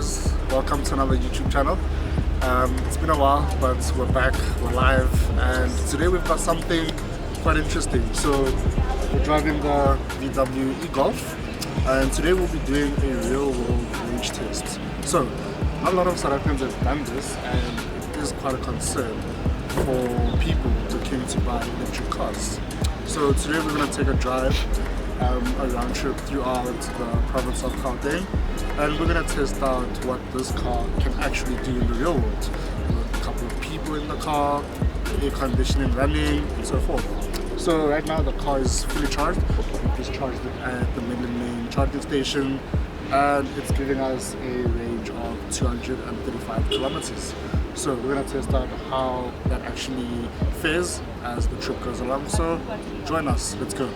guys, welcome to another YouTube channel. It's been a while, but we're back, we're live, and today we've got something quite interesting. So we're driving the VW e-Golf, and today we'll be doing a real world range test. So not a lot of South Africans have done this, and it is quite a concern for people looking to buy electric cars. So today we're going to take a drive, a round trip throughout the province of Gauteng, and we're going to test out what this car can actually do in the real world. With a couple of people in the car, air conditioning running, and so forth. So right now the car is fully charged. We just charged it at the main charging station, and it's giving us a range of 235 kilometers. So we're going to test out how that actually fares as the trip goes along. So join us, let's go.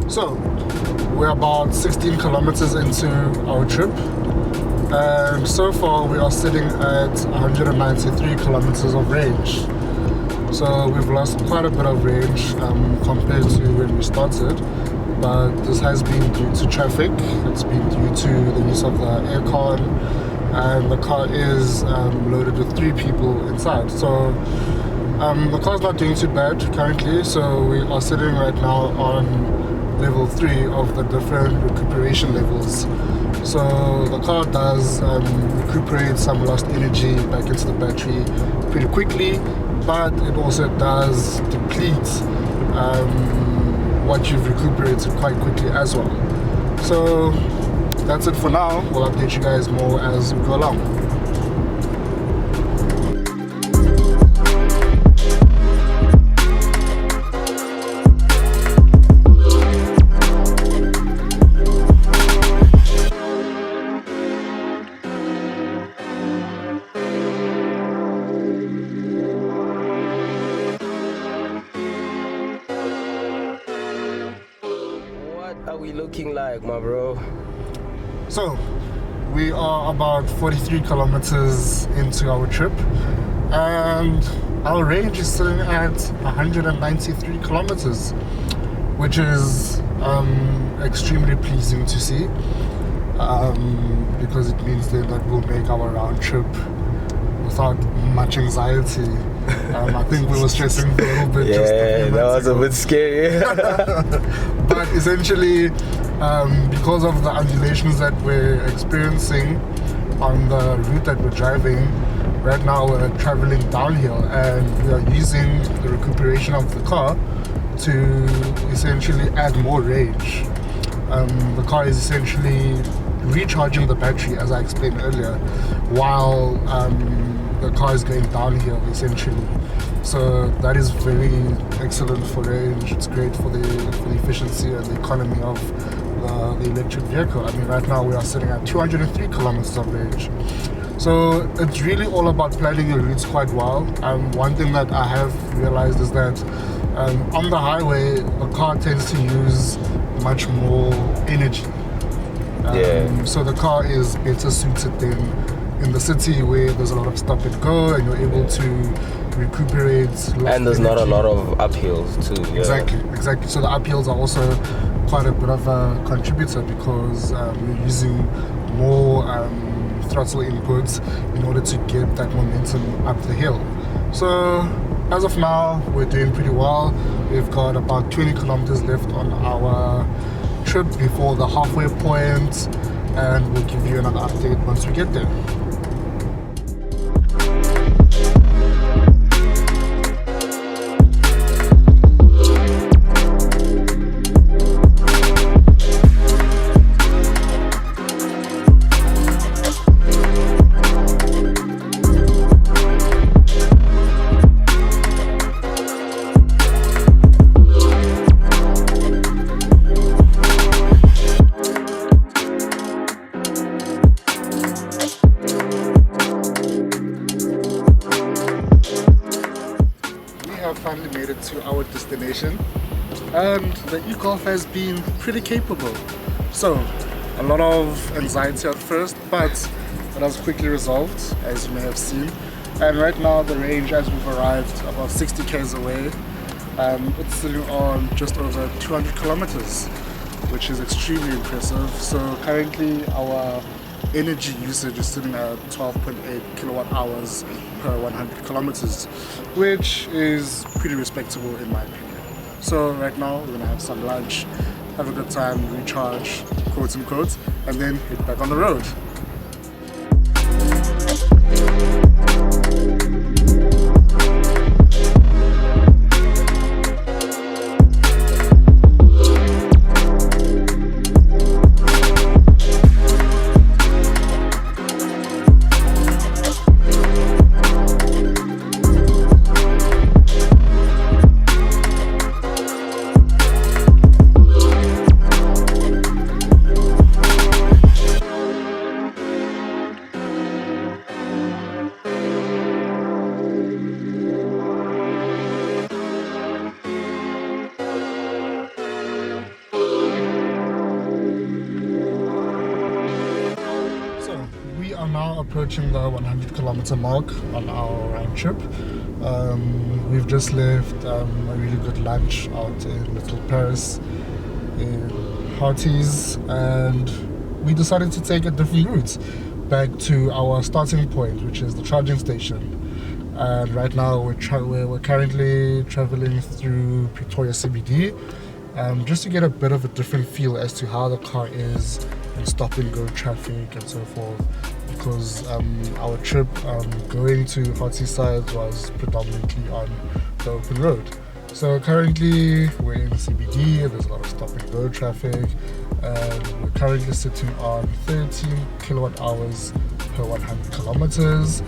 So we're about 16 kilometers into our trip, and so far we are sitting at 193 kilometers of range. So we've lost quite a bit of range compared to when we started, but this has been due to traffic. It's been due to the use of the aircon, and the car is loaded with 3 people inside. So the car's not doing too bad currently. So we are sitting right now on level 3 of the different recuperation levels. So the car does recuperate some lost energy back into the battery pretty quickly, but it also does deplete what you've recuperated quite quickly as well. So that's it for now. We'll update you guys more as we go along. Are we looking like, my bro? So we are about 43 kilometers into our trip, and our range is sitting at 193 kilometers, which is extremely pleasing to see, because it means that we'll make our round trip without much anxiety. I think we were stressing a little bit. Yeah, just a few that was ago. a bit scary. But essentially, because of the undulations that we're experiencing on the route that we're driving, right now we're traveling downhill, and we are using the recuperation of the car to essentially add more range. The car is essentially recharging the battery, as I explained earlier, while the car is going downhill essentially. So that is very excellent for range. It's great for the efficiency and the economy of the electric vehicle. I mean, right now we are sitting at 203 kilometers of range. So it's really all about planning your routes quite well. One thing that I have realized is that on the highway, the car tends to use much more energy. So the car is better suited than in the city, where there's a lot of stop and go, and you're able to recuperate. And there's not a lot of uphills too. Yeah. Exactly. So the uphills are also quite a bit of a contributor, because you're using more throttle inputs in order to get that momentum up the hill. So as of now, we're doing pretty well. We've got about 20 kilometers left on our trip before the halfway point, and we'll give you another update once we get there. to our destination, and the e-Golf has been pretty capable. So, a lot of anxiety at first, but it has quickly resolved, as you may have seen. And right now the range, as we've arrived about 60 k's away, it's sitting on just over 200 kilometers, which is extremely impressive. So currently our energy usage is sitting at 12.8 kilowatt hours per 100 kilometers, which is pretty respectable in my opinion. So right now we're gonna have some lunch, have a good time, recharge, quote unquote, and then head back on the road. Now approaching the 100 kilometer mark on our round trip. We've just left a really good lunch out in Little Paris in Hearties, and we decided to take a different route back to our starting point, which is the charging station. And right now we're currently traveling through Pretoria CBD, just to get a bit of a different feel as to how the car is in stop and go traffic and so forth, because our trip going to Heartseaside was predominantly on the open road. So currently we're in CBD and there's a lot of stop and go traffic, and we're currently sitting on 13 kilowatt hours per 100 kilometers,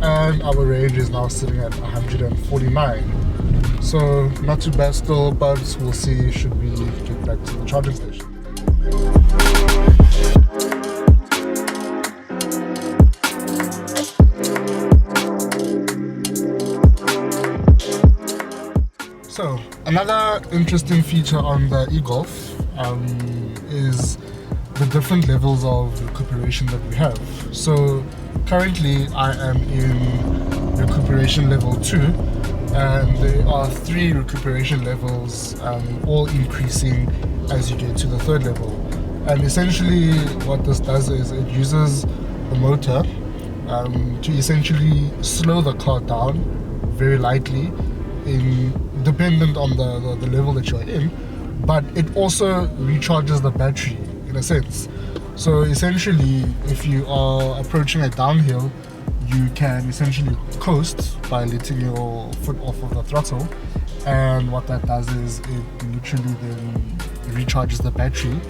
and our range is now sitting at 149. So not too bad still, but we'll see should we get back to the charging station. So another interesting feature on the e-Golf is the different levels of recuperation that we have. So currently I am in recuperation level 2, and there are 3 recuperation levels, all increasing as you get to the 3rd level. And essentially what this does is it uses the motor to essentially slow the car down very lightly, dependent on the level that you're in, but it also recharges the battery in a sense. So essentially, if you are approaching a downhill, you can essentially coast by letting your foot off of the throttle, and what that does is it literally then recharges the battery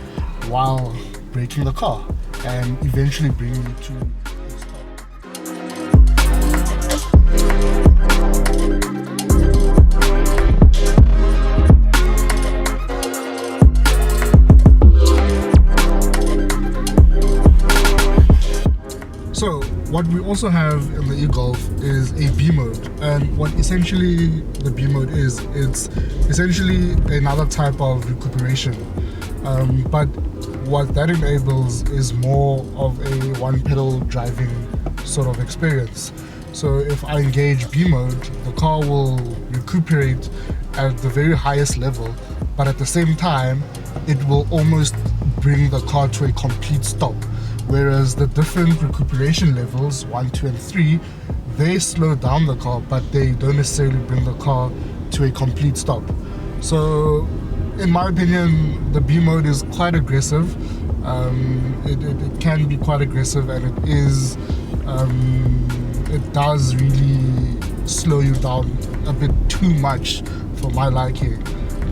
while braking the car and eventually bringing you to a stop. So what we also have in the e-Golf is a B mode, and what essentially the B mode is, it's essentially another type of recuperation, but what that enables is more of a one pedal driving sort of experience. So if I engage B mode, the car will recuperate at the very highest level, but at the same time it will almost bring the car to a complete stop. Whereas the different recuperation levels, 1, 2 and 3, they slow down the car, but they don't necessarily bring the car to a complete stop. So in my opinion, the B mode is quite aggressive. It can be quite aggressive, and it does really slow you down a bit too much for my liking.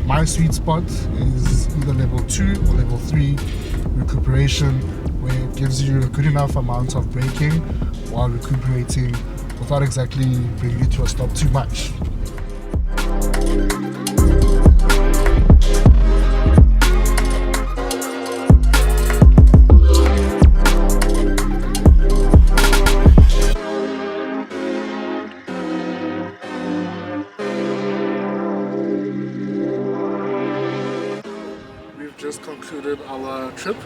My sweet spot is either level 2 or level 3 recuperation, where it gives you a good enough amount of braking while recuperating without exactly bringing you to a stop too much. our trip.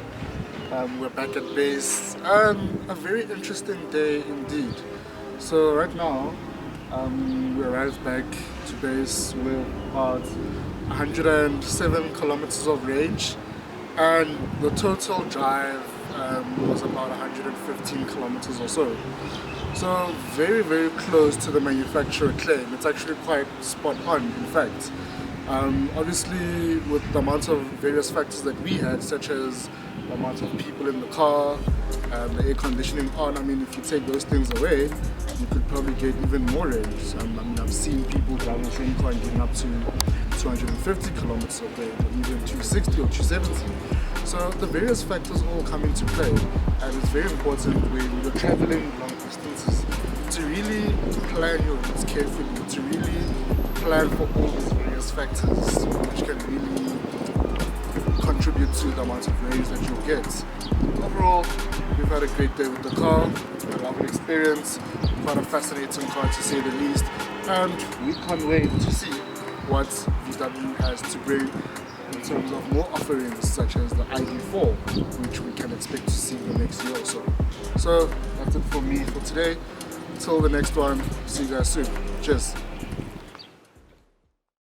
We're back at base and a very interesting day indeed. So right now we arrived back to base with about 107 kilometers of range, and the total drive was about 115 kilometers or so. So very, very close to the manufacturer claim. It's actually quite spot on, in fact. Obviously, with the amount of various factors that we had, such as the amount of people in the car, the air conditioning on, I mean, if you take those things away, you could probably get even more range. I mean, I've seen people driving the same car and getting up to 250 kilometers a day, or even 260 or 270. So the various factors all come into play, and it's very important when you're traveling long distances to really plan your routes carefully, to really plan for all these various factors, which can really contribute to the amount of range that you'll get. Overall, we've had a great day with the car, a lovely experience, quite a fascinating car to say the least, and we can't wait to see what VW has to bring in terms of more offerings, such as the ID4, which we can expect to see in the next year or so. So that's it for me for today. Until the next one, see you guys soon. Cheers.